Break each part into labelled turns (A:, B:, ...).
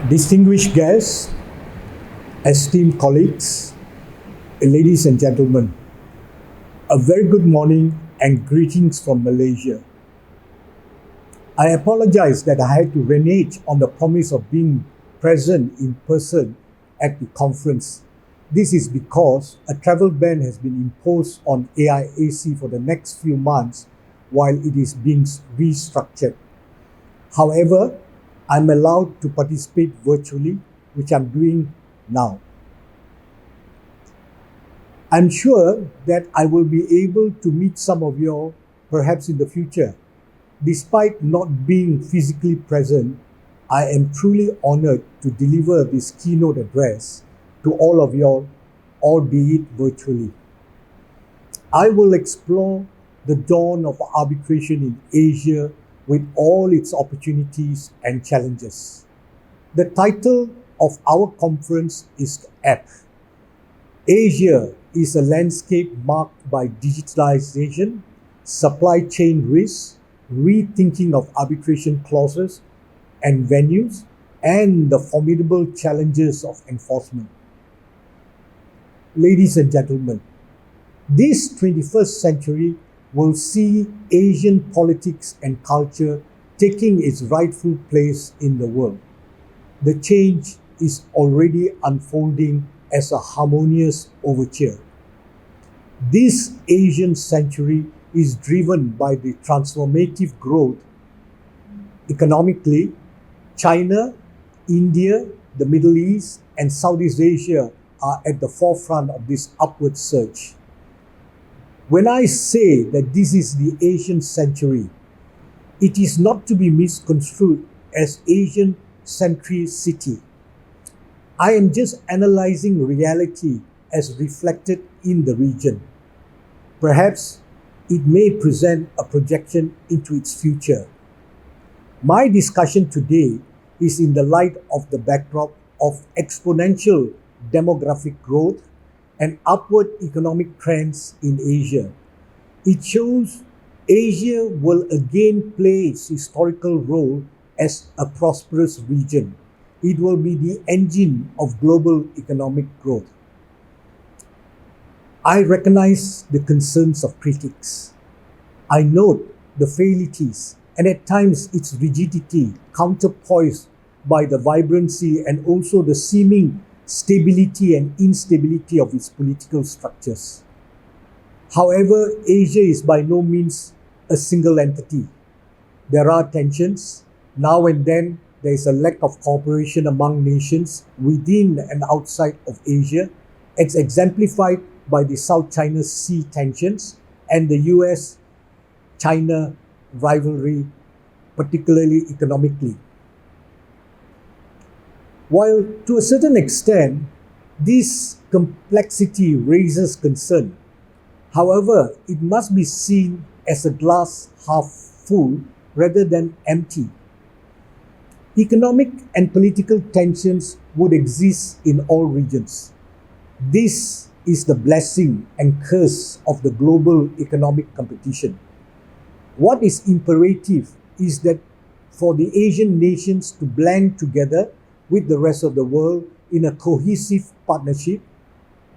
A: Distinguished guests, esteemed colleagues, ladies and gentlemen, a very good morning and greetings from Malaysia. I apologize that I had to renege on the promise of being present in person at the conference. This is because a travel ban has been imposed on AIAC for the next few months while it is being restructured. However, I'm allowed to participate virtually, which I'm doing now. I'm sure that I will be able to meet some of you all perhaps in the future. Despite not being physically present, I am truly honored to deliver this keynote address to all of you all, albeit virtually. I will explore the dawn of arbitration in Asia with all its opportunities and challenges. The title of our conference is apt. Asia is a landscape marked by digitalization, supply chain risks, rethinking of arbitration clauses and venues, and the formidable challenges of enforcement. Ladies and gentlemen, this 21st century will see Asian politics and culture taking its rightful place in the world. The change is already unfolding as a harmonious overture. This Asian century is driven by the transformative growth. Economically, China, India, the Middle East, and Southeast Asia are at the forefront of this upward surge. When I say that this is the Asian century, it is not to be misconstrued as Asian centricity. I am just analyzing reality as reflected in the region. Perhaps it may present a projection into its future. My discussion today is in the light of the backdrop of exponential demographic growth and upward economic trends in Asia. It shows Asia will again play its historical role as a prosperous region. It will be the engine of global economic growth. I recognize the concerns of critics. I note the frailties and at times its rigidity counterpoised by the vibrancy and also the seeming stability and instability of its political structures. However, Asia is by no means a single entity. There are tensions. Now and then, there is a lack of cooperation among nations within and outside of Asia. It's exemplified by the South China Sea tensions and the US-China rivalry, particularly economically. While to a certain extent, this complexity raises concern, however, it must be seen as a glass half full rather than empty. Economic and political tensions would exist in all regions. This is the blessing and curse of the global economic competition. What is imperative is that for the Asian nations to blend together with the rest of the world in a cohesive partnership,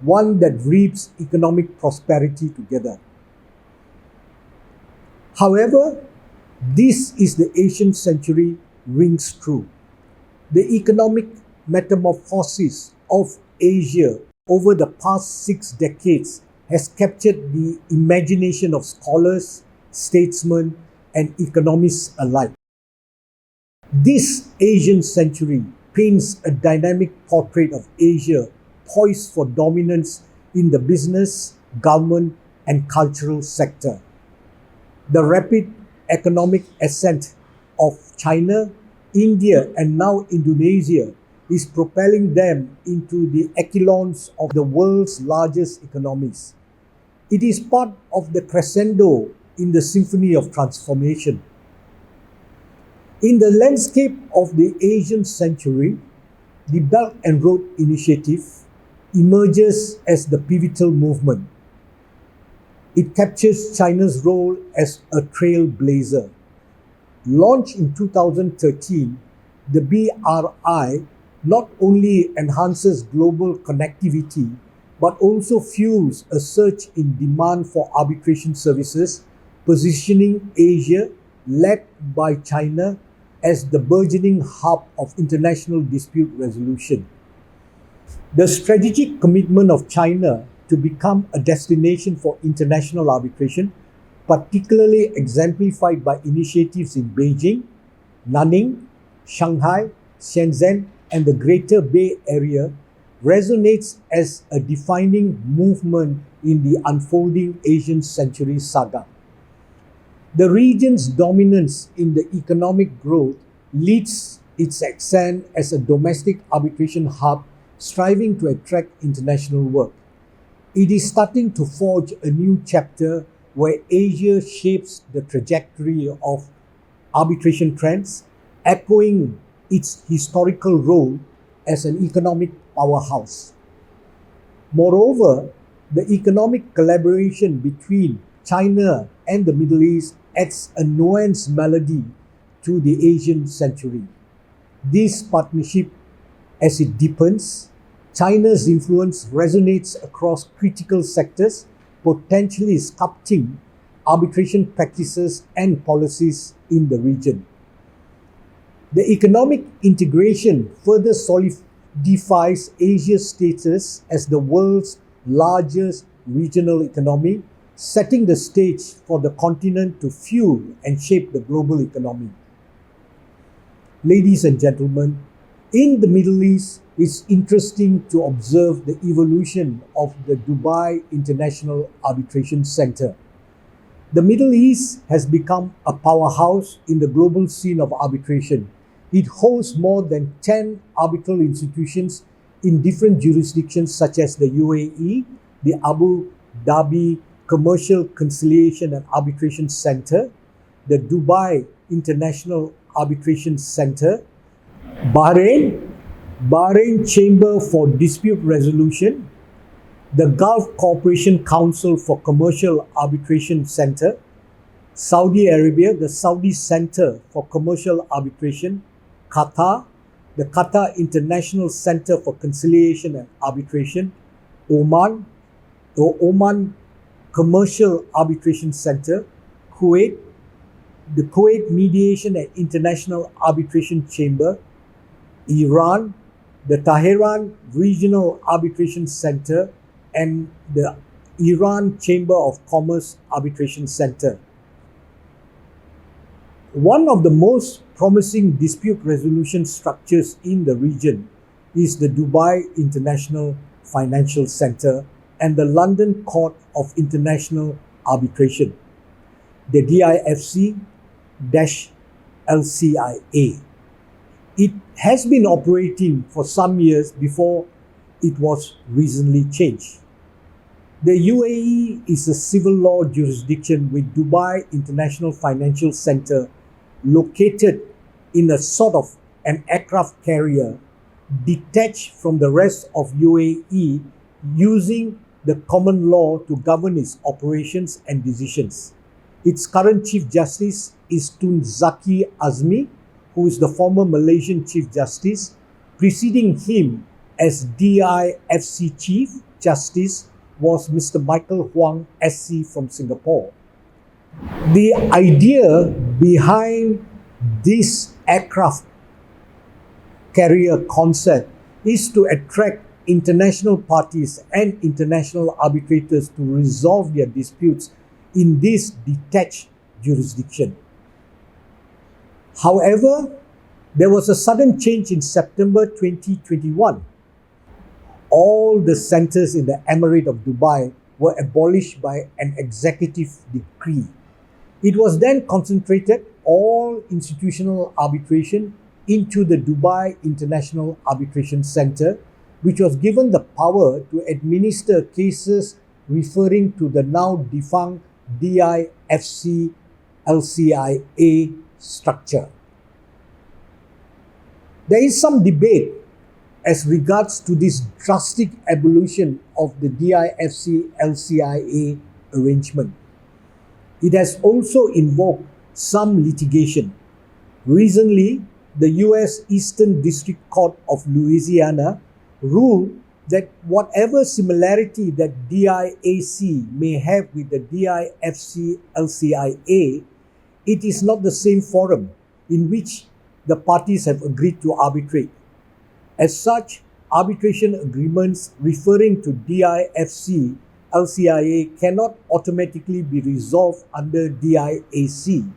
A: one that reaps economic prosperity together. However, this is the Asian century rings true. The economic metamorphosis of Asia over the past 6 decades has captured the imagination of scholars, statesmen, and economists alike. This Asian century paints a dynamic portrait of Asia poised for dominance in the business, government, and cultural sector. The rapid economic ascent of China, India, and now Indonesia is propelling them into the echelons of the world's largest economies. It is part of the crescendo in the symphony of transformation. In the landscape of the Asian century, the Belt and Road Initiative emerges as the pivotal movement. It captures China's role as a trailblazer. Launched in 2013, the BRI not only enhances global connectivity but also fuels a surge in demand for arbitration services, positioning Asia, led by China, as the burgeoning hub of international dispute resolution. The strategic commitment of China to become a destination for international arbitration, particularly exemplified by initiatives in Beijing, Nanning, Shanghai, Shenzhen, and the Greater Bay Area, resonates as a defining movement in the unfolding Asian century saga. The region's dominance in the economic growth leads its ascent as a domestic arbitration hub striving to attract international work. It is starting to forge a new chapter where Asia shapes the trajectory of arbitration trends, echoing its historical role as an economic powerhouse. Moreover, the economic collaboration between China and the Middle East adds a nuanced melody to the Asian century. This partnership, as it deepens, China's influence resonates across critical sectors, potentially sculpting arbitration practices and policies in the region. The economic integration further solidifies Asia's status as the world's largest regional economy, setting the stage for the continent to fuel and shape the global economy. Ladies and gentlemen, in the Middle East, it's interesting to observe the evolution of the Dubai International Arbitration Center. The Middle East has become a powerhouse in the global scene of arbitration. It hosts more than 10 arbitral institutions in different jurisdictions such as the UAE, the Abu Dhabi Commercial Conciliation and Arbitration Center, the Dubai International Arbitration Center, Bahrain Chamber for Dispute Resolution, the Gulf Cooperation Council for Commercial Arbitration Center, Saudi Arabia, the Saudi Center for Commercial Arbitration, Qatar, the Qatar International Center for Conciliation and Arbitration, Oman, the Oman Commercial Arbitration Center, Kuwait, the Kuwait Mediation and International Arbitration Chamber, Iran, the Tehran Regional Arbitration Center, and the Iran Chamber of Commerce Arbitration Center. One of the most promising dispute resolution structures in the region is the Dubai International Financial Center and the London Court of International Arbitration, the DIFC-LCIA. It has been operating for some years before it was recently changed. The UAE is a civil law jurisdiction with Dubai International Financial Center located in a sort of an aircraft carrier detached from the rest of UAE, using the common law to govern its operations and decisions. Its current Chief Justice is Tun Zaki Azmi, who is the former Malaysian Chief Justice. Preceding him as DIFC Chief Justice was Mr. Michael Huang SC from Singapore. The idea behind this aircraft carrier concept is to attract international parties and international arbitrators to resolve their disputes in this detached jurisdiction. However, there was a sudden change in September 2021. All the centers in the Emirate of Dubai were abolished by an executive decree. It was then concentrated all institutional arbitration into the Dubai International Arbitration Center, which was given the power to administer cases referring to the now defunct DIFC LCIA structure. There is some debate as regards to this drastic evolution of the DIFC LCIA arrangement. It has also invoked some litigation. Recently, the US Eastern District Court of Louisiana ruled that whatever similarity that DIAC may have with the DIFC LCIA, it is not the same forum in which the parties have agreed to arbitrate. As such, arbitration agreements referring to DIFC LCIA cannot automatically be resolved under DIAC.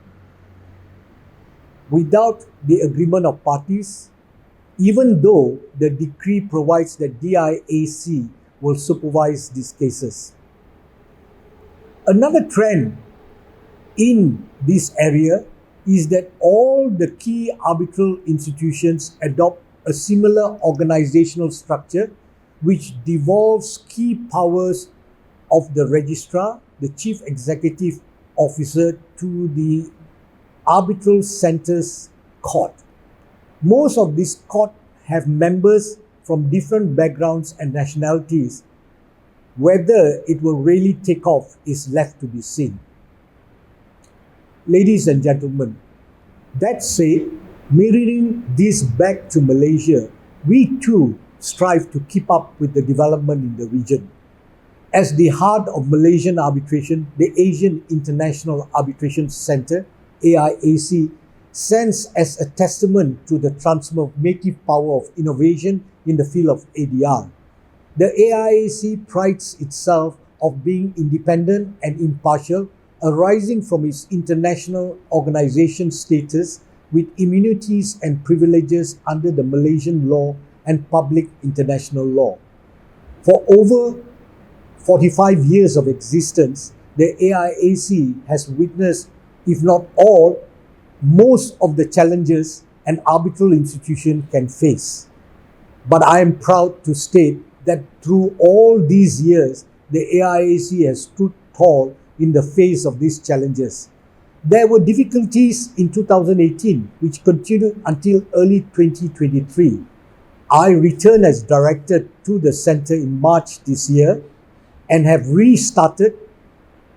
A: Without the agreement of parties, even though the decree provides that DIAC will supervise these cases. Another trend in this area is that all the key arbitral institutions adopt a similar organizational structure which devolves key powers of the registrar, the chief executive officer, to the arbitral centers court. Most of these courts have members from different backgrounds and nationalities. Whether it will really take off is left to be seen. Ladies and gentlemen, that said, mirroring this back to Malaysia, we too strive to keep up with the development in the region. As the heart of Malaysian arbitration, the Asian International Arbitration Centre, AIAC, stands as a testament to the transformative power of innovation in the field of ADR. The AIAC prides itself of being independent and impartial, arising from its international organization status with immunities and privileges under the Malaysian law and public international law. For over 45 years of existence, the AIAC has witnessed, if not all, most of the challenges an arbitral institution can face. But I am proud to state that through all these years, the AIAC has stood tall in the face of these challenges. There were difficulties in 2018, which continued until early 2023. I returned as director to the centre in March this year and have restarted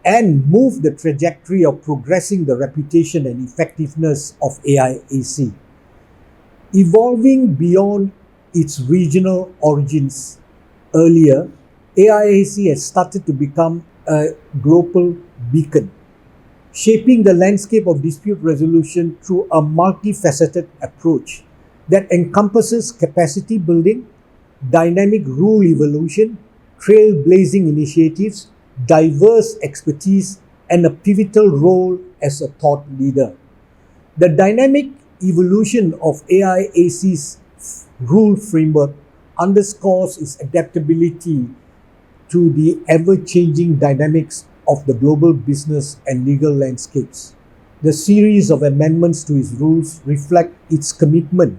A: and moved the trajectory of progressing the reputation and effectiveness of AIAC. Evolving beyond its regional origins earlier, AIAC has started to become a global beacon, shaping the landscape of dispute resolution through a multifaceted approach that encompasses capacity building, dynamic rule evolution, trailblazing initiatives, diverse expertise, and a pivotal role as a thought leader. The dynamic evolution of AIAC's rule framework underscores its adaptability to the ever-changing dynamics of the global business and legal landscapes. The series of amendments to its rules reflect its commitment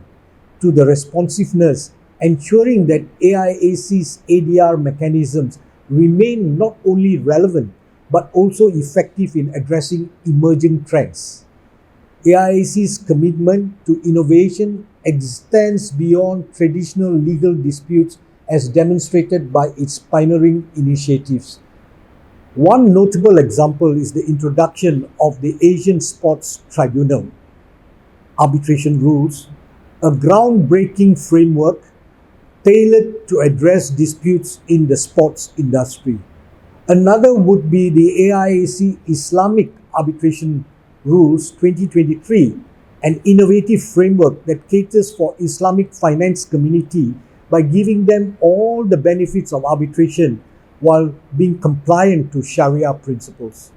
A: to the responsiveness, ensuring that AIAC's ADR mechanisms remain not only relevant but also effective in addressing emerging trends. AIAC's commitment to innovation extends beyond traditional legal disputes as demonstrated by its pioneering initiatives. One notable example is the introduction of the Asian Sports Tribunal arbitration rules, a groundbreaking framework tailored to address disputes in the sports industry. Another would be the AIAC Islamic Arbitration Rules 2023, an innovative framework that caters for Islamic finance community by giving them all the benefits of arbitration while being compliant to Sharia principles.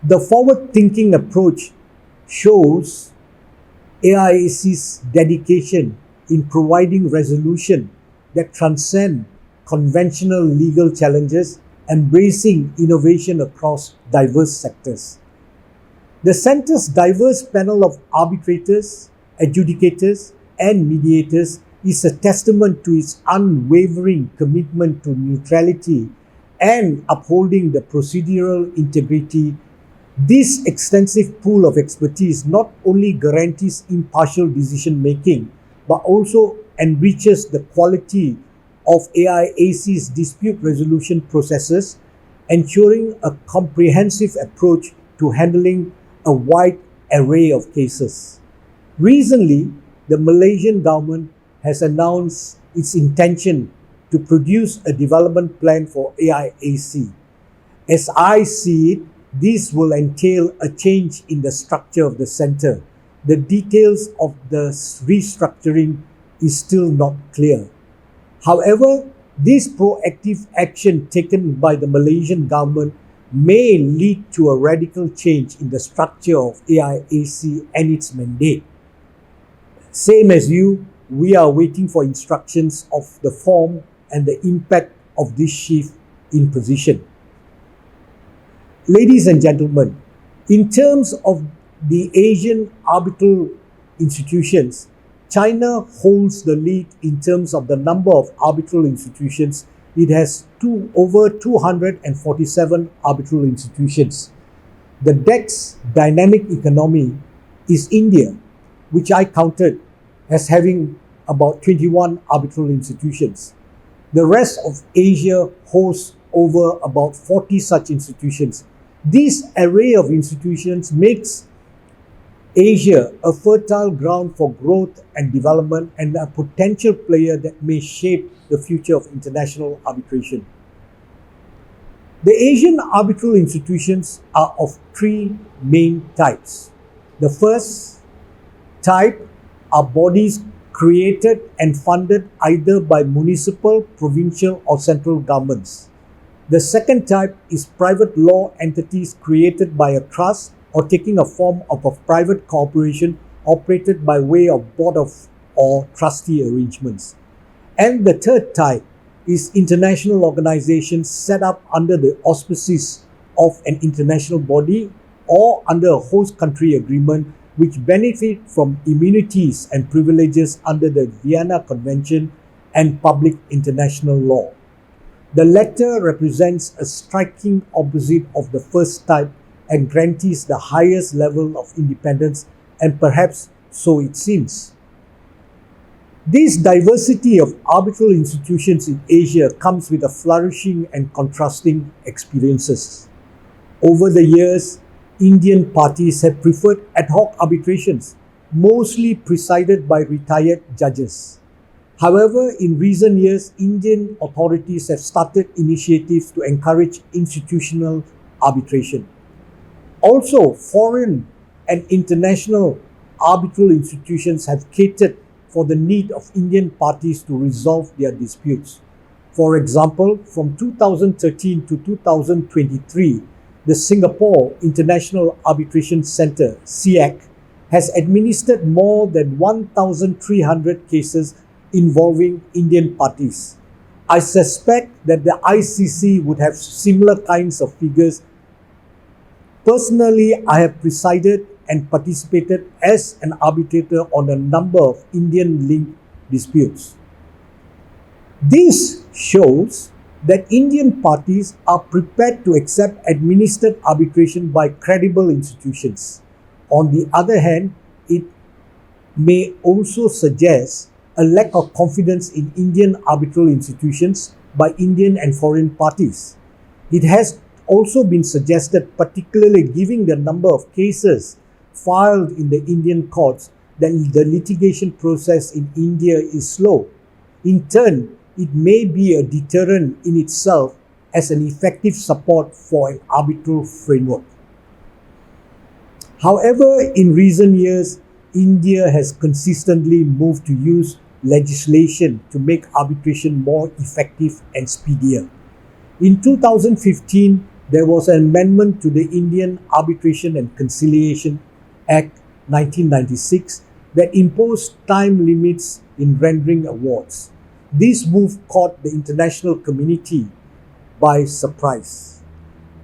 A: The forward-thinking approach shows AIAC's dedication in providing resolution that transcend conventional legal challenges, embracing innovation across diverse sectors. The Centre's diverse panel of arbitrators, adjudicators, and mediators is a testament to its unwavering commitment to neutrality and upholding the procedural integrity. This extensive pool of expertise not only guarantees impartial decision-making, but also enriches the quality of AIAC's dispute resolution processes, ensuring a comprehensive approach to handling a wide array of cases. Recently, the Malaysian government has announced its intention to produce a development plan for AIAC. As I see it, this will entail a change in the structure of the center. The details of the restructuring is still not clear. However, this proactive action taken by the Malaysian government may lead to a radical change in the structure of AIAC and its mandate. Same as you, we are waiting for instructions of the form and the impact of this shift in position. Ladies and gentlemen, in terms of the Asian arbitral institutions, China holds the lead in terms of the number of arbitral institutions. It has over 247 arbitral institutions. The next dynamic economy is India, which I counted as having about 21 arbitral institutions. The rest of Asia hosts over about 40 such institutions. This array of institutions makes Asia a fertile ground for growth and development and a potential player that may shape the future of international arbitration. The Asian arbitral institutions are of three main types. The first type are bodies created and funded either by municipal, provincial, or central governments. The second type is private law entities created by a trust or taking a form of a private corporation operated by way of board of or trustee arrangements. And the third type is international organizations set up under the auspices of an international body or under a host country agreement which benefit from immunities and privileges under the Vienna Convention and public international law. The latter represents a striking opposite of the first type and grantees the highest level of independence, and perhaps so it seems. This diversity of arbitral institutions in Asia comes with a flourishing and contrasting experiences. Over the years, Indian parties have preferred ad hoc arbitrations, mostly presided by retired judges. However, in recent years, Indian authorities have started initiatives to encourage institutional arbitration. Also, foreign and international arbitral institutions have catered for the need of Indian parties to resolve their disputes. For example, from 2013 to 2023, the Singapore International Arbitration Centre, SIAC, has administered more than 1,300 cases involving Indian parties. I suspect that the ICC would have similar kinds of figures. Personally, I have presided and participated as an arbitrator on a number of Indian-linked disputes. This shows that Indian parties are prepared to accept administered arbitration by credible institutions. On the other hand, it may also suggest a lack of confidence in Indian arbitral institutions by Indian and foreign parties. It has also been suggested, particularly given the number of cases filed in the Indian courts, that the litigation process in India is slow. In turn, it may be a deterrent in itself as an effective support for an arbitral framework. However, in recent years, India has consistently moved to use legislation to make arbitration more effective and speedier. In 2015, there was an amendment to the Indian Arbitration and Conciliation Act 1996 that imposed time limits in rendering awards. This move caught the international community by surprise.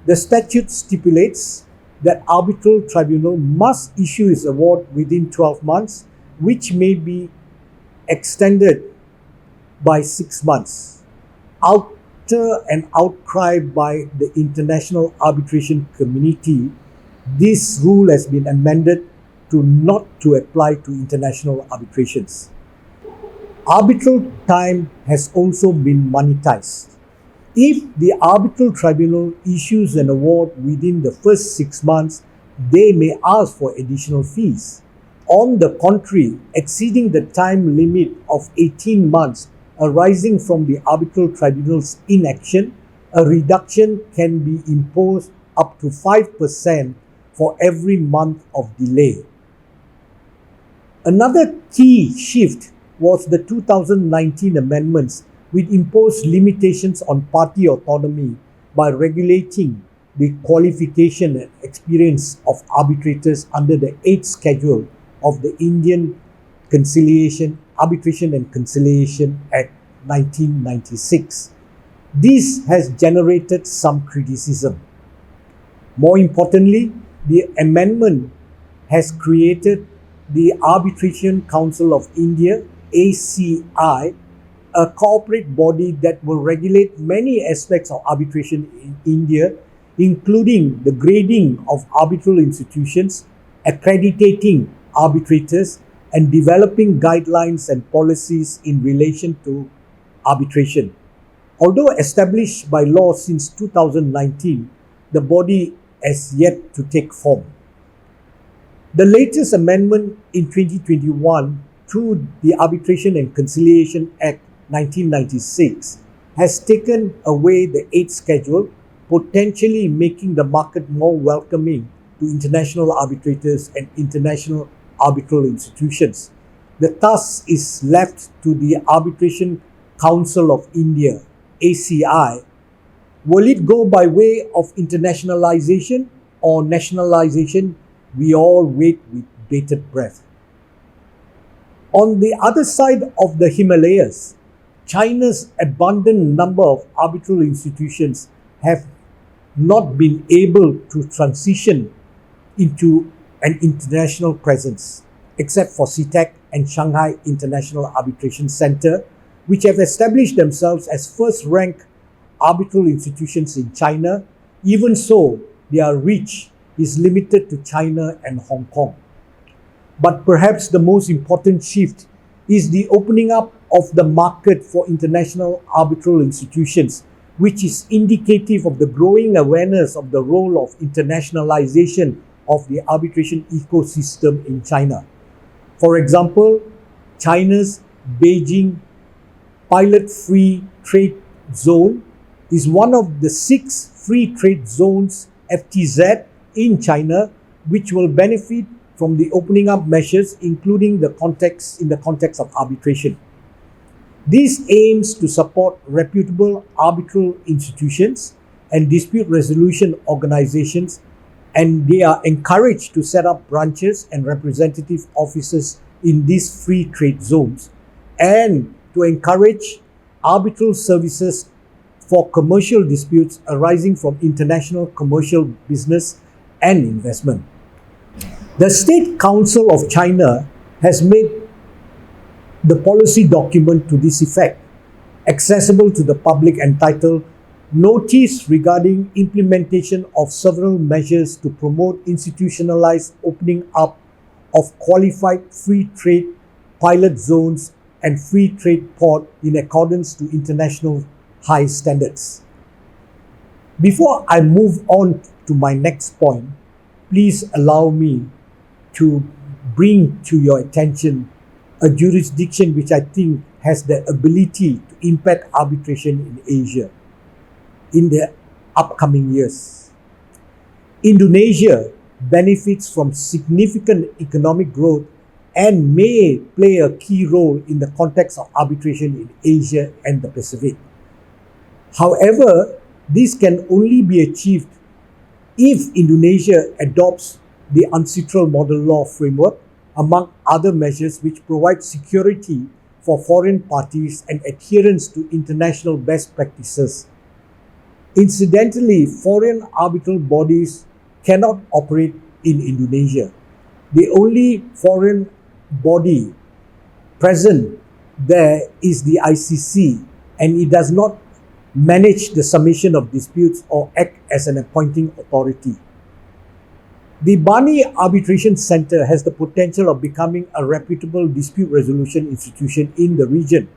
A: The statute stipulates that arbitral tribunal must issue its award within 12 months, which may be extended by 6 months. After an outcry by the international arbitration community, this rule has been amended to not to apply to international arbitrations. Arbitral time has also been monetized. If the arbitral tribunal issues an award within the first 6 months, they may ask for additional fees. On the contrary, exceeding the time limit of 18 months arising from the arbitral tribunal's inaction, a reduction can be imposed up to 5% for every month of delay. Another key shift was the 2019 amendments, which imposed limitations on party autonomy by regulating the qualification and experience of arbitrators under the 8th schedule of the Indian Arbitration and Conciliation Act 1996. This has generated some criticism. More importantly, the amendment has created the Arbitration Council of India, ACI, a corporate body that will regulate many aspects of arbitration in India, including the grading of arbitral institutions, accrediting arbitrators, and developing guidelines and policies in relation to arbitration. Although established by law since 2019, the body has yet to take form. The latest amendment in 2021 through the Arbitration and Conciliation Act 1996 has taken away the 8th schedule, potentially making the market more welcoming to international arbitrators and international arbitral institutions. The task is left to the Arbitration Council of India, ACI. Will it go by way of internationalization or nationalization? We all wait with bated breath. On the other side of the Himalayas, China's abundant number of arbitral institutions have not been able to transition into an international presence, except for CITEC and Shanghai International Arbitration Center, which have established themselves as first-rank arbitral institutions in China. Even so, their reach is limited to China and Hong Kong. But perhaps the most important shift is the opening up of the market for international arbitral institutions, which is indicative of the growing awareness of the role of internationalization of the arbitration ecosystem in China. For example, China's Beijing Pilot Free Trade Zone is one of the 6 free trade zones, FTZ, in China, which will benefit from the opening up measures, including in the context of arbitration. This aims to support reputable arbitral institutions and dispute resolution organizations, and they are encouraged to set up branches and representative offices in these free trade zones, and to encourage arbitral services for commercial disputes arising from international commercial business and investment. The State Council of China has made the policy document to this effect accessible to the public, entitled Notice Regarding Implementation of Several Measures to Promote Institutionalized Opening Up of Qualified Free Trade Pilot Zones and Free Trade Port in accordance to international high standards. Before I move on to my next point, please allow me to bring to your attention a jurisdiction which I think has the ability to impact arbitration in Asia in the upcoming years. Indonesia benefits from significant economic growth and may play a key role in the context of arbitration in Asia and the Pacific. However, this can only be achieved if Indonesia adopts the ancestral model law framework, among other measures which provide security for foreign parties and adherence to international best practices. Incidentally, foreign arbitral bodies cannot operate in Indonesia. The only foreign body present there is the ICC, and it does not manage the summation of disputes or act as an appointing authority. The Bani Arbitration Center has the potential of becoming a reputable dispute resolution institution in the region.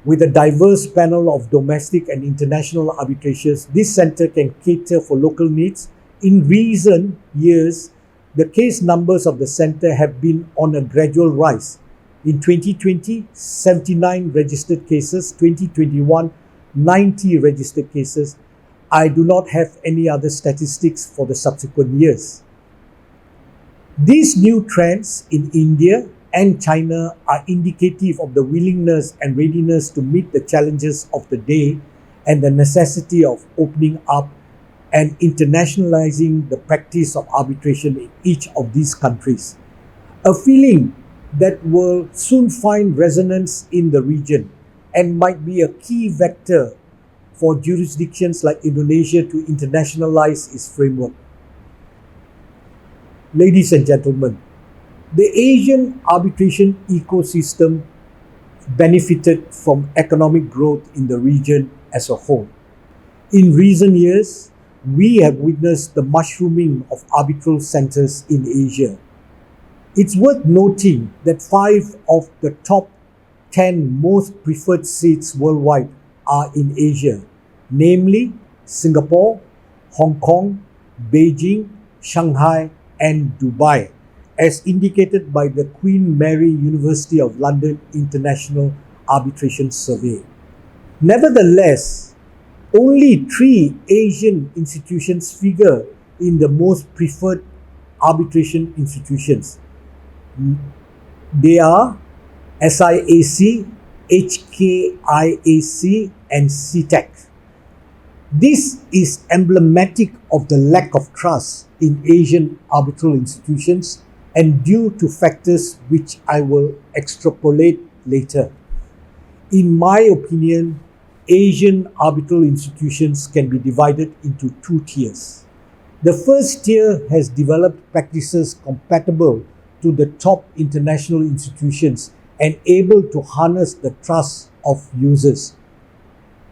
A: With a diverse panel of domestic and international arbitrators, this center can cater for local needs. In recent years, The case numbers of the center have been on a gradual rise. In 2020, 79 registered cases, 2021, 90 registered cases. I do not have any other statistics for the subsequent years. These new trends in India and China are indicative of the willingness and readiness to meet the challenges of the day and the necessity of opening up and internationalizing the practice of arbitration in each of these countries. A feeling that will soon find resonance in the region and might be a key vector for jurisdictions like Indonesia to internationalize its framework. Ladies and gentlemen, the Asian arbitration ecosystem benefited from economic growth in the region as a whole. In recent years, we have witnessed the mushrooming of arbitral centers in Asia. It's worth noting that 5 of the top 10 most preferred seats worldwide are in Asia, namely Singapore, Hong Kong, Beijing, Shanghai, and Dubai, as indicated by the Queen Mary University of London International Arbitration Survey. Nevertheless, only 3 Asian institutions figure in the most preferred arbitration institutions. They are SIAC, HKIAC, and CTEC. This is emblematic of the lack of trust in Asian arbitral institutions and due to factors which I will extrapolate later. In my opinion, Asian arbitral institutions can be divided into 2 tiers. The first tier has developed practices compatible to the top international institutions and able to harness the trust of users,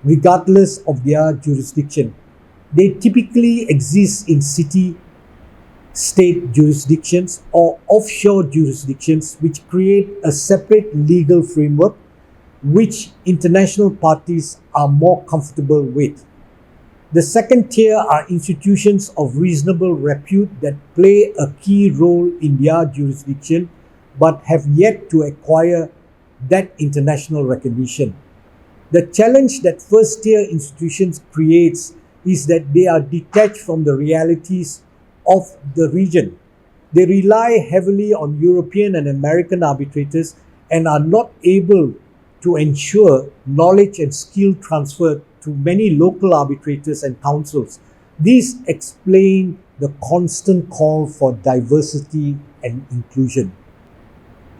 A: regardless of their jurisdiction. They typically exist in city-state jurisdictions or offshore jurisdictions which create a separate legal framework which international parties are more comfortable with. The second tier are institutions of reasonable repute that play a key role in their jurisdiction but have yet to acquire that international recognition. The challenge that first tier institutions creates is that they are detached from the realities of the region. They rely heavily on European and American arbitrators and are not able to ensure knowledge and skill transfer to many local arbitrators and councils. These explain the constant call for diversity and inclusion.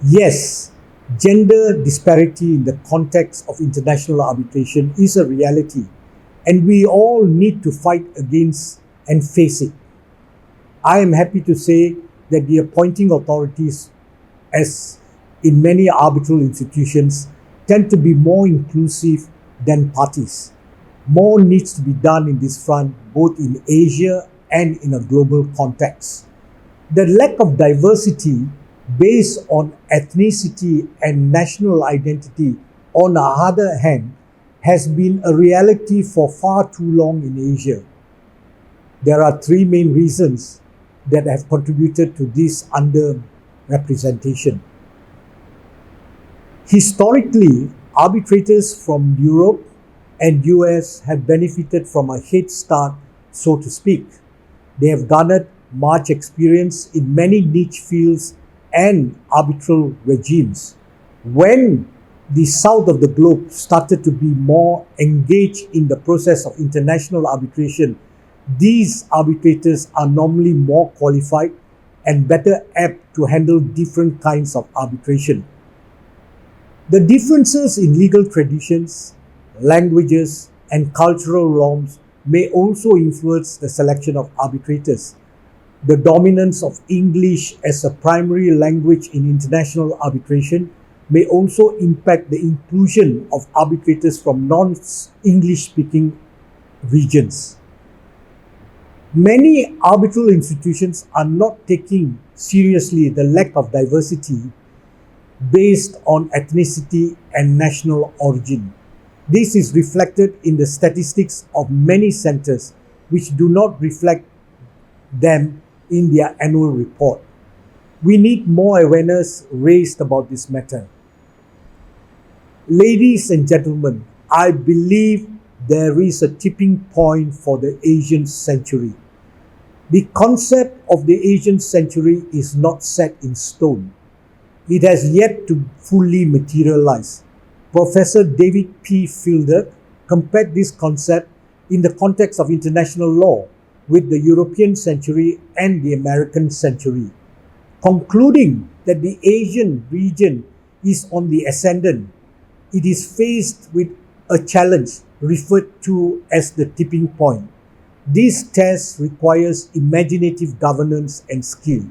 A: Yes, gender disparity in the context of international arbitration is a reality, and we all need to fight against and face it. I am happy to say that the appointing authorities, as in many arbitral institutions, tend to be more inclusive than parties. More needs to be done in this front, both in Asia and in a global context. The lack of diversity based on ethnicity and national identity, on the other hand, has been a reality for far too long in Asia. There are 3 main reasons that have contributed to this underrepresentation. Historically, arbitrators from Europe and US have benefited from a head start, so to speak. They have garnered much experience in many niche fields and arbitral regimes. When the south of the globe started to be more engaged in the process of international arbitration, these arbitrators are normally more qualified and better apt to handle different kinds of arbitration. The differences in legal traditions, languages, and cultural norms may also influence the selection of arbitrators. The dominance of English as a primary language in international arbitration may also impact the inclusion of arbitrators from non-English speaking regions. Many arbitral institutions are not taking seriously the lack of diversity based on ethnicity and national origin. This is reflected in the statistics of many centers which do not reflect them in their annual report. We need more awareness raised about this matter. Ladies and gentlemen, I believe there is a tipping point for the Asian century. The concept of the Asian century is not set in stone. It has yet to fully materialize. Professor David P. Fielder compared this concept in the context of international law with the European century and the American century, concluding that the Asian region is on the ascendant. It is faced with a challenge referred to as the tipping point. This test requires imaginative governance and skill.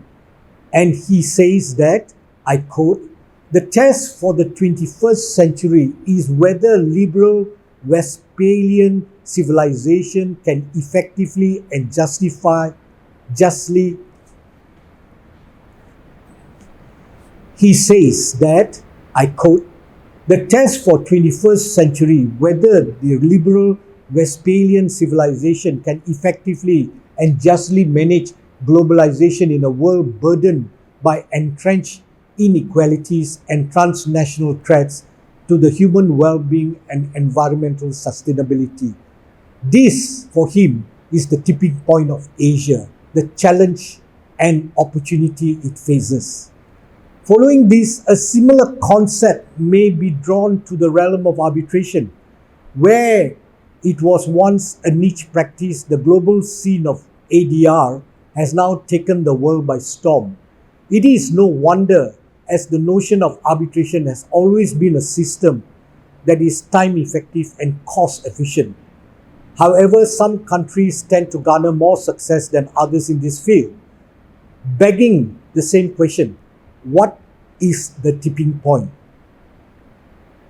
A: And he says that, I quote, "The test for the 21st century is whether liberal Westphalian civilization can effectively and justly." He says that, I quote, "The test for 21st century whether the liberal Westphalian civilization can effectively and justly manage globalization in a world burdened by entrenched inequalities and transnational threats to the human well-being and environmental sustainability." This, for him, is the tipping point of Asia, the challenge and opportunity it faces. Following this, a similar concept may be drawn to the realm of arbitration, where it was once a niche practice. The global scene of ADR has now taken the world by storm. It is no wonder, as the notion of arbitration has always been a system that is time effective and cost efficient. However, some countries tend to garner more success than others in this field, begging the same question: what is the tipping point?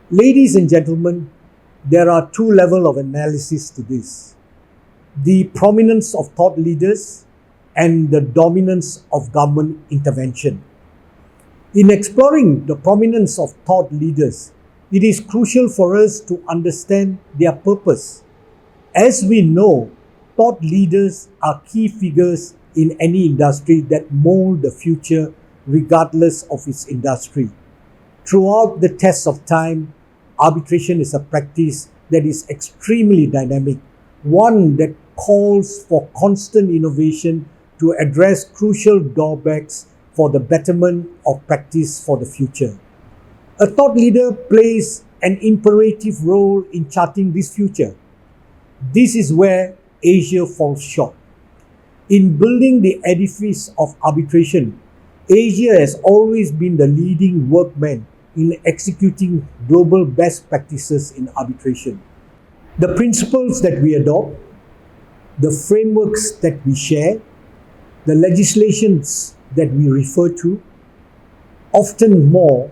A: Ladies and gentlemen, there are two levels of analysis to this: the prominence of thought leaders and the dominance of government intervention. In exploring the prominence of thought leaders, it is crucial for us to understand their purpose. As we know, thought leaders are key figures in any industry that mold the future regardless of its industry. Throughout the test of time, arbitration is a practice that is extremely dynamic, one that calls for constant innovation to address crucial drawbacks for the betterment of practice for the future. A thought leader plays an imperative role in charting this future. This is where Asia falls short. In building the edifice of arbitration, Asia has always been the leading workman in executing global best practices in arbitration. The principles that we adopt, the frameworks that we share, the legislations that we refer to, often more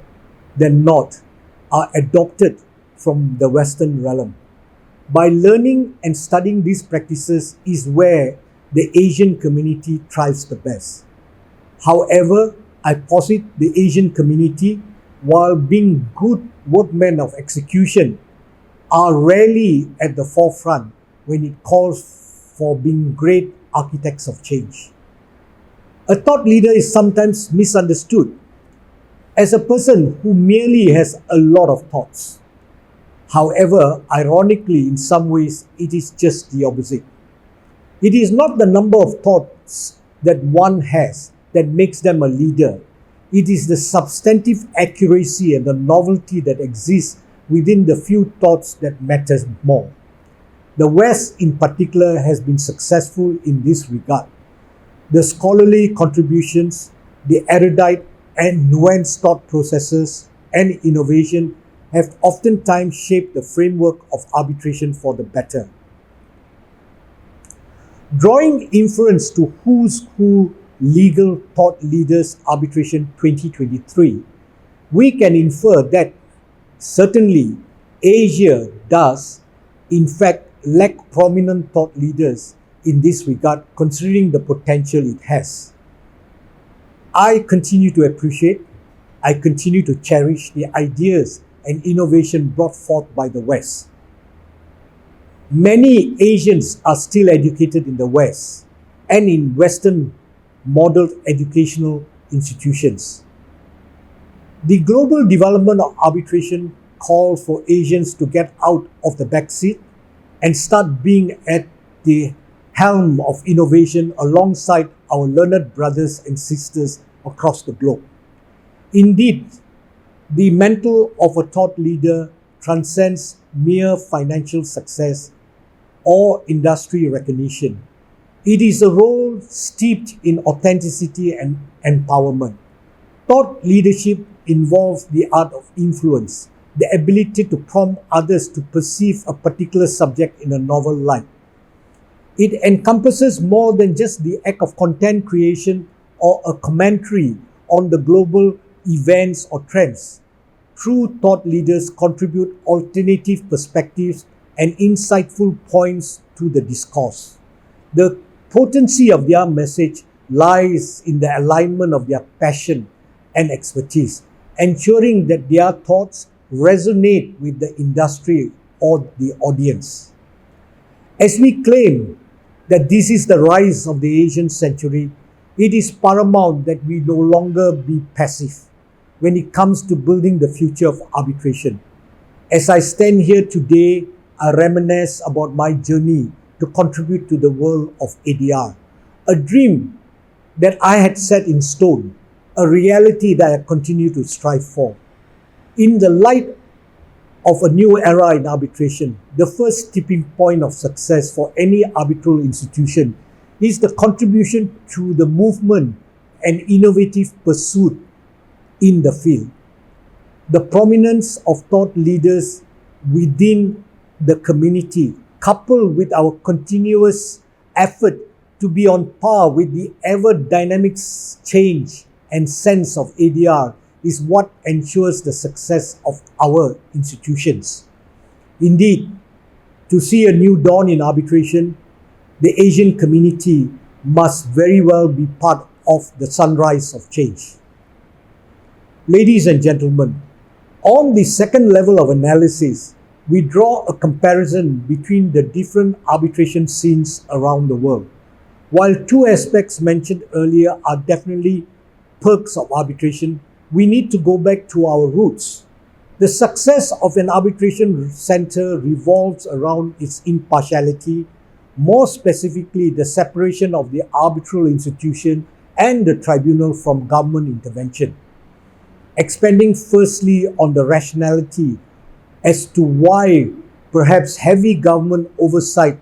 A: than not, are adopted from the Western realm. By learning and studying these practices is where the Asian community thrives the best. However, I posit the Asian community, while being good workmen of execution, are rarely at the forefront when it calls for being great architects of change. A thought leader is sometimes misunderstood as a person who merely has a lot of thoughts. However, ironically, in some ways, it is just the opposite. It is not the number of thoughts that one has that makes them a leader. It is the substantive accuracy and the novelty that exists within the few thoughts that matters more. The West, in particular, has been successful in this regard. The scholarly contributions, the erudite and nuanced thought processes, and innovation have oftentimes shaped the framework of arbitration for the better. Drawing inference to Who's Who Legal Thought Leaders Arbitration 2023, we can infer that certainly Asia does, in fact, lack prominent thought leaders in this regard, considering the potential it has. I continue to appreciate, I continue to cherish the ideas and innovation brought forth by the West. Many Asians are still educated in the West and in Western modeled educational institutions. The global development of arbitration calls for Asians to get out of the backseat and start being at the helm of innovation alongside our learned brothers and sisters across the globe. Indeed, the mantle of a thought leader transcends mere financial success or industry recognition. It is a role steeped in authenticity and empowerment. Thought leadership involves the art of influence, the ability to prompt others to perceive a particular subject in a novel light. It encompasses more than just the act of content creation or a commentary on the global events or trends. True thought leaders contribute alternative perspectives and insightful points to the discourse. The potency of their message lies in the alignment of their passion and expertise, ensuring that their thoughts resonate with the industry or the audience. As we claim that this is the rise of the Asian century, it is paramount that we no longer be passive when it comes to building the future of arbitration. As I stand here today, I reminisce about my journey to contribute to the world of ADR, a dream that I had set in stone, a reality that I continue to strive for. In the light of a new era in arbitration, the first tipping point of success for any arbitral institution is the contribution to the movement and innovative pursuit in the field. The prominence of thought leaders within the community, coupled with our continuous effort to be on par with the ever-dynamic change and sense of ADR, is what ensures the success of our institutions. Indeed, to see a new dawn in arbitration, the Asian community must very well be part of the sunrise of change. Ladies and gentlemen, on the second level of analysis, we draw a comparison between the different arbitration scenes around the world. While two aspects mentioned earlier are definitely perks of arbitration, we need to go back to our roots. The success of an arbitration center revolves around its impartiality, more specifically the separation of the arbitral institution and the tribunal from government intervention. Expanding firstly on the rationality as to why perhaps heavy government oversight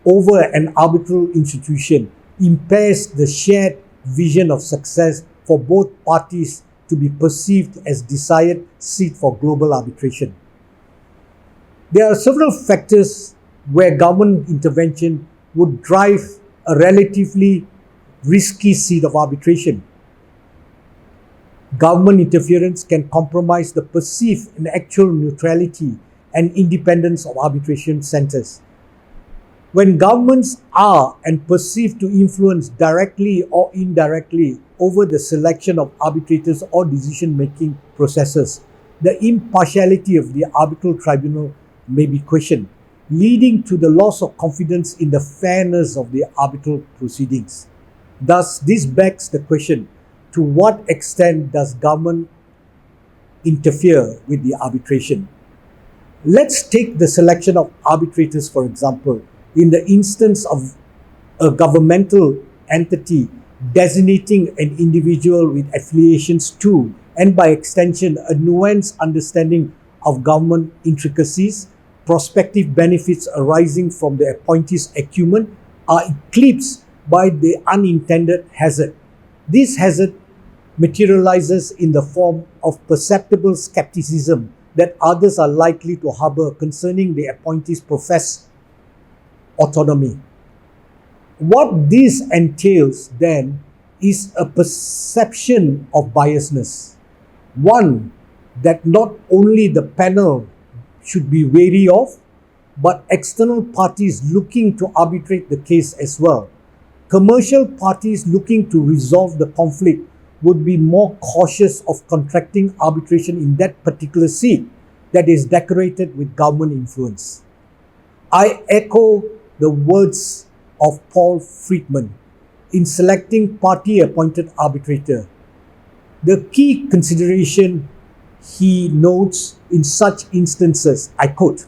A: over an arbitral institution impairs the shared vision of success for both parties to be perceived as desired seat for global arbitration. There are several factors where government intervention would drive a relatively risky seat of arbitration. Government interference can compromise the perceived and actual neutrality and independence of arbitration centers. When governments are and perceived to influence directly or indirectly over the selection of arbitrators or decision-making processes, the impartiality of the arbitral tribunal may be questioned, leading to the loss of confidence in the fairness of the arbitral proceedings. Thus, this begs the question, to what extent does government interfere with the arbitration? Let's take the selection of arbitrators, for example. In the instance of a governmental entity designating an individual with affiliations to, and by extension, a nuanced understanding of government intricacies, prospective benefits arising from the appointee's acumen are eclipsed by the unintended hazard. This hazard materializes in the form of perceptible skepticism that others are likely to harbor concerning the appointee's professed autonomy. What this entails then is a perception of biasness, one that not only the panel should be wary of, but external parties looking to arbitrate the case as well. Commercial parties looking to resolve the conflict would be more cautious of contracting arbitration in that particular seat that is decorated with government influence. I echo the words of Paul Friedman. in selecting party-appointed arbitrator. The key consideration he notes in such instances, I quote,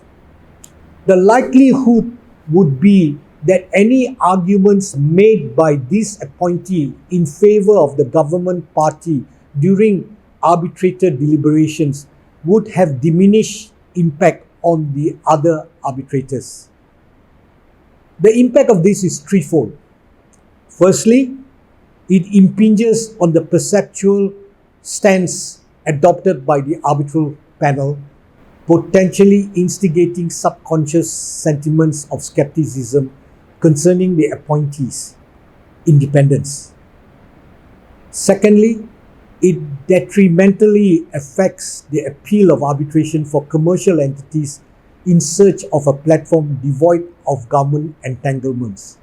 A: "The likelihood would be that any arguments made by this appointee in favor of the government party during arbitrator deliberations would have diminished impact on the other arbitrators." The impact of this is threefold. Firstly, it impinges on the perceptual stance adopted by the arbitral panel, potentially instigating subconscious sentiments of skepticism concerning the appointees' independence. Secondly, it detrimentally affects the appeal of arbitration for commercial entities in search of a platform devoid of government entanglements.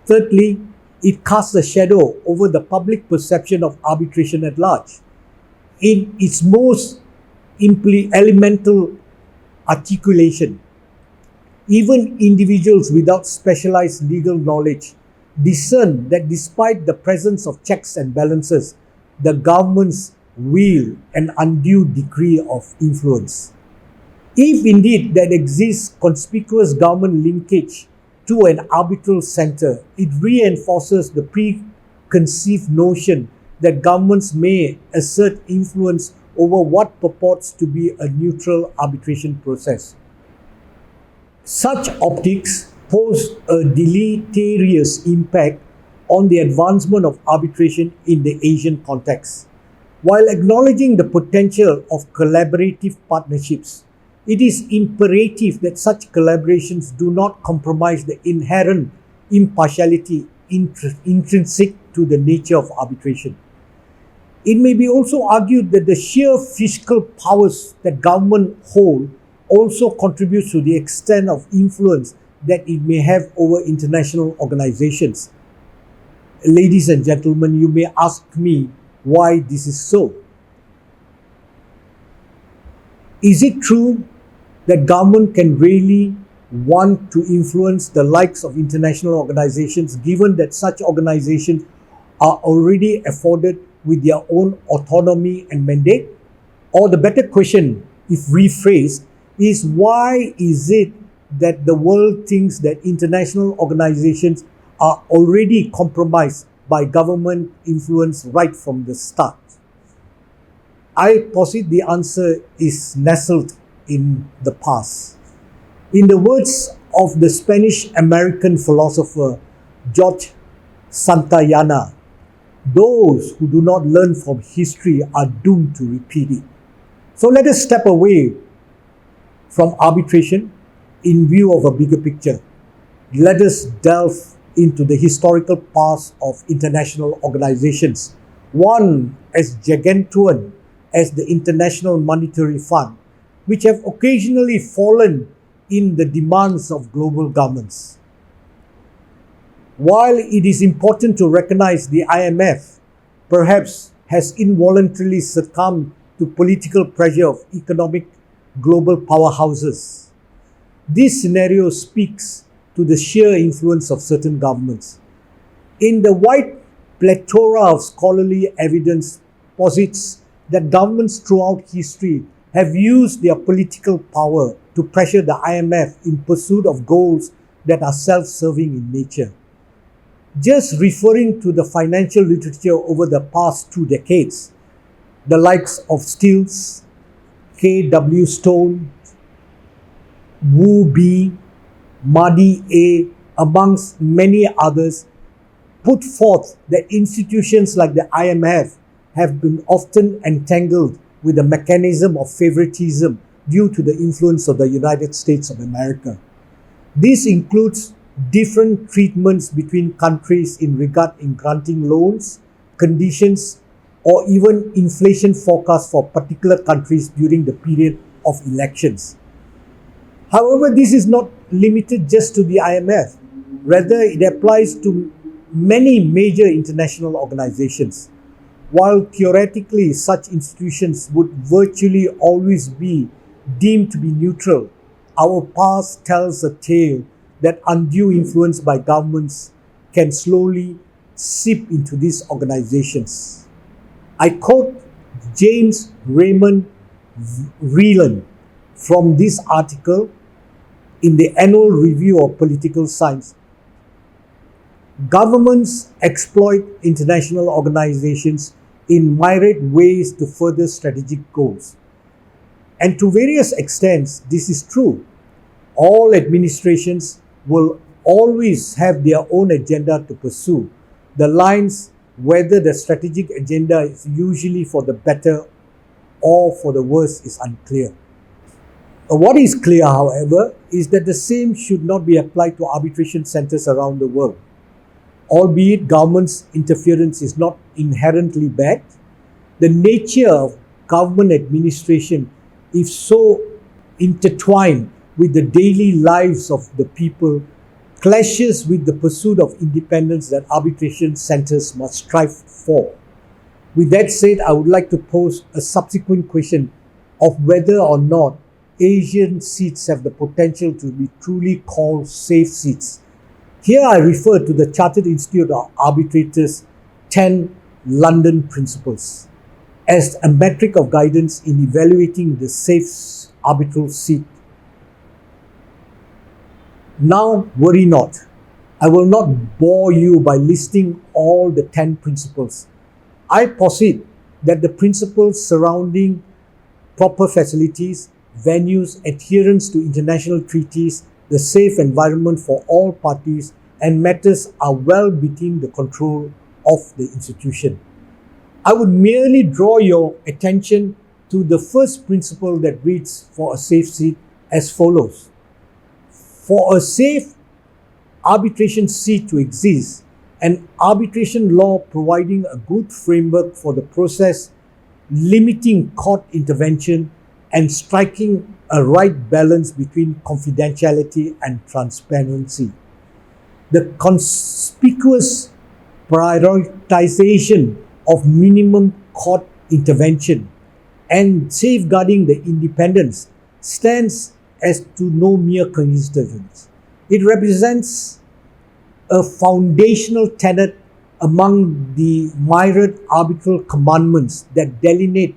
A: Thirdly, it casts a shadow over the public perception of arbitration at large. In its most elemental articulation, even individuals without specialized legal knowledge discern that despite the presence of checks and balances, the governments wield an undue degree of influence. If indeed there exists conspicuous government linkage to an arbitral center, it reinforces the preconceived notion that governments may assert influence over what purports to be a neutral arbitration process. Such optics pose a deleterious impact on the advancement of arbitration in the Asian context. While acknowledging the potential of collaborative partnerships, it is imperative that such collaborations do not compromise the inherent impartiality intrinsic to the nature of arbitration. It may be also argued that the sheer fiscal powers that government hold also contributes to the extent of influence that it may have over international organizations. Ladies and gentlemen, you may ask me why this is so. Is it true that government can really want to influence the likes of international organizations, given that such organizations are already afforded with their own autonomy and mandate? Or the better question, if rephrased, is why is it that the world thinks that international organizations are already compromised by government influence right from the start? I posit the answer is nestled in the past. In the words of the Spanish-American philosopher George Santayana, those who do not learn from history are doomed to repeat it. So let us step away from arbitration in view of a bigger picture. Let us delve into the historical past of international organizations, one as gargantuan as the International Monetary Fund, which have occasionally fallen in the demands of global governments. While it is important to recognize the IMF perhaps has involuntarily succumbed to political pressure of economic global powerhouses, this scenario speaks to the sheer influence of certain governments. In the wide plethora of scholarly evidence posits that governments throughout history have used their political power to pressure the IMF in pursuit of goals that are self-serving in nature. Just referring to the financial literature over the past 2 decades, the likes of Stills, K.W. Stone, Wu B, Mahdi A, amongst many others, put forth that institutions like the IMF have been often entangled with the mechanism of favoritism due to the influence of the United States of America. This includes different treatments between countries in granting loans, conditions, or even inflation forecasts for particular countries during the period of elections. However, this is not limited just to the IMF. Rather, it applies to many major international organizations. While theoretically such institutions would virtually always be deemed to be neutral, our past tells a tale that undue influence by governments can slowly seep into these organizations. I quote James Raymond Reeland from this article in the Annual Review of Political Science. Governments exploit international organizations in myriad ways to further strategic goals. And to various extents, this is true. All administrations will always have their own agenda to pursue. The lines whether the strategic agenda is usually for the better or for the worse is unclear. What is clear, however, is that the same should not be applied to arbitration centers around the world. Albeit government's interference is not inherently bad, the nature of government administration, if so intertwined with the daily lives of the people, clashes with the pursuit of independence that arbitration centers must strive for. With that said, I would like to pose a subsequent question of whether or not Asian seats have the potential to be truly called safe seats. Here I refer to the Chartered Institute of Arbitrators' 10 London Principles as a metric of guidance in evaluating the safe arbitral seat. Now, worry not. I will not bore you by listing all the 10 principles. I posit that the principles surrounding proper facilities, venues, adherence to international treaties, the safe environment for all parties, and matters are well within the control of the institution. I would merely draw your attention to the first principle that reads for a safe seat as follows. For a safe arbitration seat to exist, an arbitration law providing a good framework for the process, limiting court intervention, and striking a right balance between confidentiality and transparency. The conspicuous prioritization of minimum court intervention and safeguarding the independence stands as to no mere coincidence. It represents a foundational tenet among the myriad arbitral commandments that delineate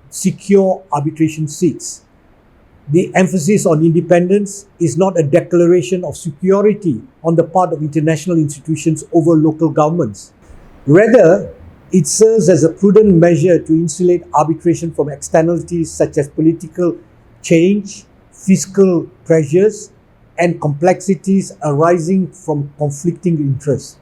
A: secure arbitration seats. The emphasis on independence is not a declaration of superiority on the part of international institutions over local governments. Rather, it serves as a prudent measure to insulate arbitration from externalities such as political change, fiscal pressures, and complexities arising from conflicting interests.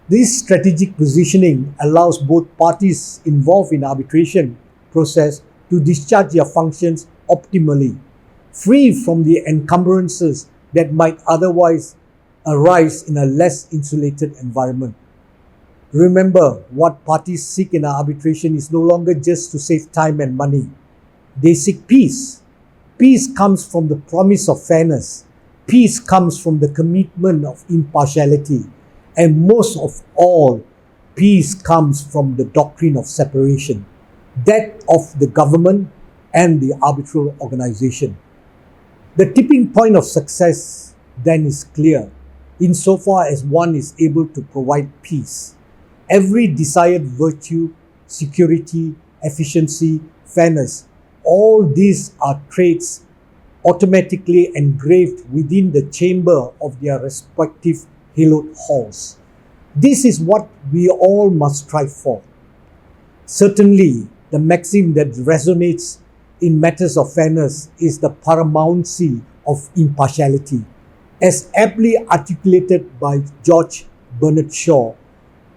A: This strategic positioning allows both parties involved in arbitration process to discharge their functions optimally, free from the encumbrances that might otherwise arise in a less insulated environment. Remember, what parties seek in arbitration is no longer just to save time and money. They seek peace. Peace comes from the promise of fairness. Peace comes from the commitment of impartiality. And most of all, peace comes from the doctrine of separation, that of the government and the arbitral organization. The tipping point of success then is clear, insofar as one is able to provide peace. Every desired virtue, security, efficiency, fairness, all these are traits automatically engraved within the chamber of their respective hallowed halls. This is what we all must strive for. Certainly, the maxim that resonates in matters of fairness is the paramountcy of impartiality, as aptly articulated by George Bernard Shaw,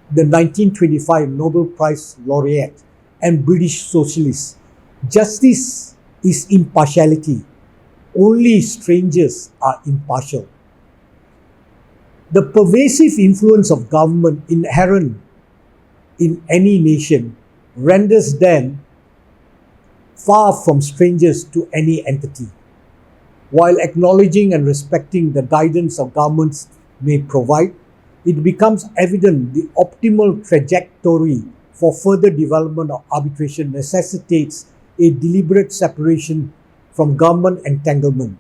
A: the 1925 Nobel Prize laureate and British socialist. Justice is impartiality. Only strangers are impartial. The pervasive influence of government inherent in any nation renders them far from strangers to any entity. While acknowledging and respecting the guidance of governments may provide, it becomes evident the optimal trajectory for further development of arbitration necessitates a deliberate separation from government entanglement.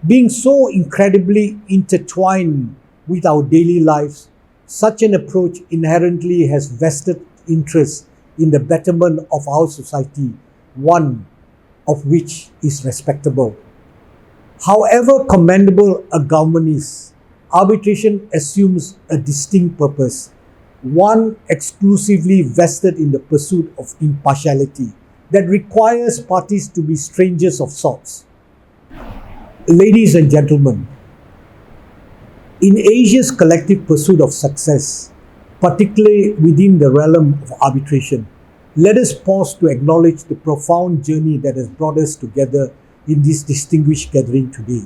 A: Being so incredibly intertwined with our daily lives, Such an approach inherently has vested interest in the betterment of our society, one of which is respectable. However commendable a government is, arbitration assumes a distinct purpose, one exclusively vested in the pursuit of impartiality, that requires parties to be strangers of sorts. Ladies and gentlemen, in Asia's collective pursuit of success, particularly within the realm of arbitration, let us pause to acknowledge the profound journey that has brought us together in this distinguished gathering today.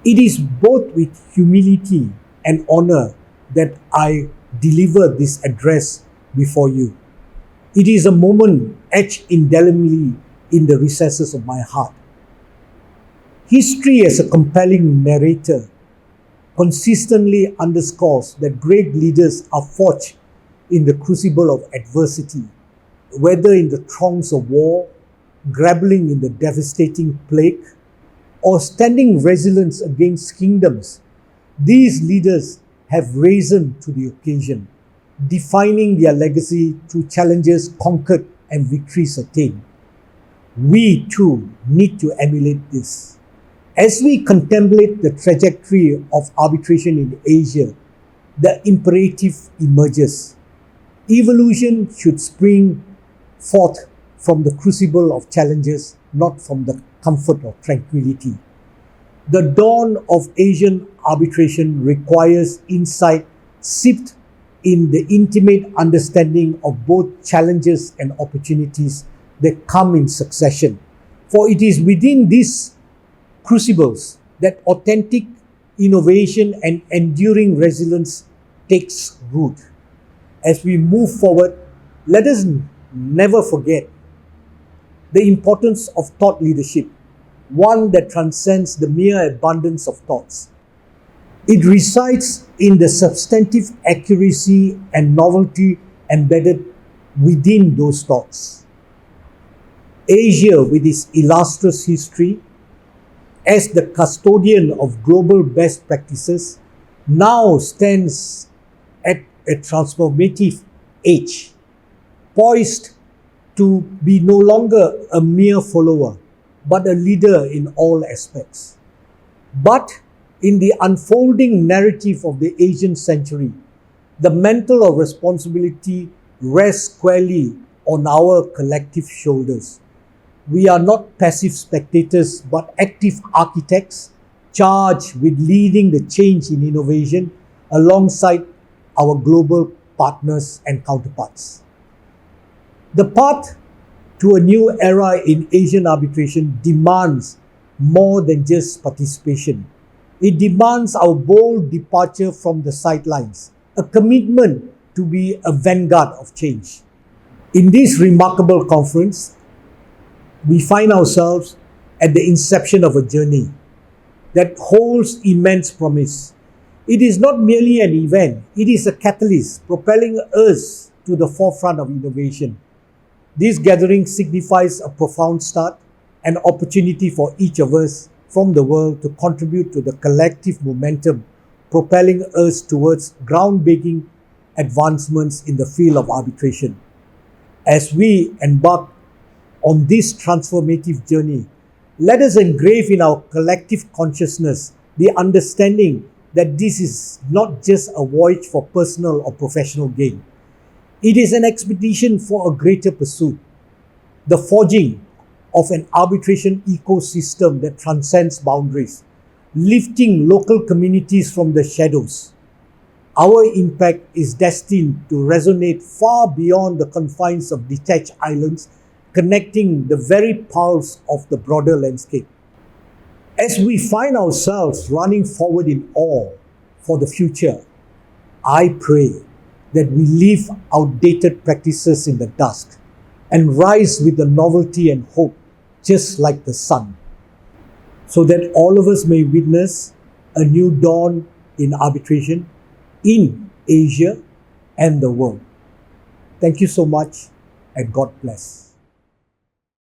A: It is both with humility and honor that I deliver this address before you. It is a moment etched indelibly in the recesses of my heart. History, as a compelling narrator, consistently underscores that great leaders are forged in the crucible of adversity, whether in the throngs of war, grappling in the devastating plague, or standing resilient against kingdoms. These leaders have risen to the occasion, defining their legacy through challenges conquered and victories attained. We too need to emulate this. As we contemplate the trajectory of arbitration in Asia, the imperative emerges. Evolution should spring forth from the crucible of challenges, not from the comfort of tranquility. The dawn of Asian arbitration requires insight steeped in the intimate understanding of both challenges and opportunities that come in succession. For it is within these crucibles that authentic innovation and enduring resilience takes root. As we move forward, let us never forget the importance of thought leadership, one that transcends the mere abundance of thoughts. It resides in the substantive accuracy and novelty embedded within those thoughts. Asia, with its illustrious history, as the custodian of global best practices, now stands at a transformative age, poised to be no longer a mere follower, but a leader in all aspects. But in the unfolding narrative of the Asian century, the mantle of responsibility rests squarely on our collective shoulders. We are not passive spectators, but active architects charged with leading the change in innovation alongside our global partners and counterparts. The path to a new era in Asian arbitration demands more than just participation. It demands our bold departure from the sidelines, a commitment to be a vanguard of change. In this remarkable conference, we find ourselves at the inception of a journey that holds immense promise. It is not merely an event, it is a catalyst propelling us to the forefront of innovation. This gathering signifies a profound start, an opportunity for each of us from the world to contribute to the collective momentum propelling us towards groundbreaking advancements in the field of arbitration. As we embark on this transformative journey, let us engrave in our collective consciousness the understanding that this is not just a voyage for personal or professional gain. It is an expedition for a greater pursuit, the forging of an arbitration ecosystem that transcends boundaries, lifting local communities from the shadows. Our impact is destined to resonate far beyond the confines of detached islands, connecting the very pulse of the broader landscape. As we find ourselves running forward in awe for the future, I pray that we leave outdated practices in the dust and rise with the novelty and hope, just like the sun, so that all of us may witness a new dawn in arbitration in Asia and the world. Thank you so much, and God bless.